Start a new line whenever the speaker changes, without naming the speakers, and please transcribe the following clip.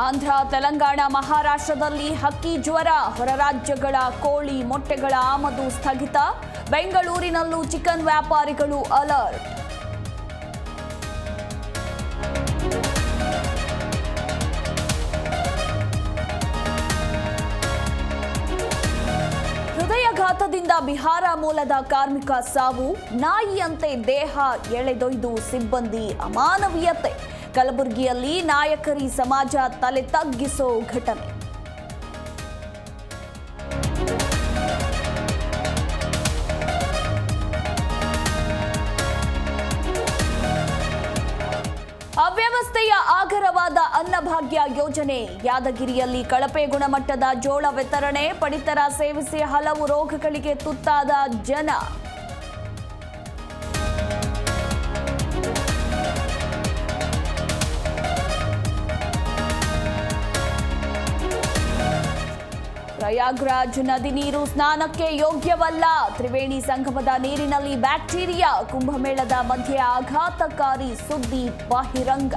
ಆಂಧ್ರ, ತೆಲಂಗಾಣ, ಮಹಾರಾಷ್ಟ್ರದಲ್ಲಿ ಹಕ್ಕಿ ಜ್ವರ. ಹೊರ ರಾಜ್ಯಗಳ ಕೋಳಿ ಮೊಟ್ಟೆಗಳ ಆಮದು ಸ್ಥಗಿತ. ಬೆಂಗಳೂರಿನಲ್ಲೂ ಚಿಕನ್ ವ್ಯಾಪಾರಿಗಳು ಅಲರ್ಟ್. ಹೃದಯಾಘಾತದಿಂದ ಬಿಹಾರ ಮೂಲದ ಕಾರ್ಮಿಕ ಸಾವು. ನಾಯಿಯಂತೆ ದೇಹ ಎಳೆದೊಯ್ದು ಸಿಬ್ಬಂದಿ ಅಮಾನವೀಯತೆ. ಕಲಬುರಗಿಯಲ್ಲಿ ನಾಯಕರಿ ಸಮಾಜ ತಲೆ ತಗ್ಗಿಸೋ ಘಟನೆ. ಅವ್ಯವಸ್ಥೆಯ ಆಗರವಾದ ಅನ್ನಭಾಗ್ಯ ಯೋಜನೆ. ಯಾದಗಿರಿಯಲ್ಲಿ ಕಳಪೆ ಗುಣಮಟ್ಟದ ಜೋಳ ವಿತರಣೆ. ಪಡಿತರ ಸೇವಿಸಿ ಹಲವು ರೋಗಗಳಿಗೆ ತುತ್ತಾದ ಜನ. ಪ್ರಯಾಗ್ರಾಜ್ ನದಿ ನೀರು ಸ್ನಾನಕ್ಕೆ ಯೋಗ್ಯವಲ್ಲ. ತ್ರಿವೇಣಿ ಸಂಗಮದ ನೀರಿನಲ್ಲಿ ಬ್ಯಾಕ್ಟೀರಿಯಾ. ಕುಂಭಮೇಳದ ಮಧ್ಯೆ ಆಘಾತಕಾರಿ ಸುದ್ದಿ ಬಹಿರಂಗ.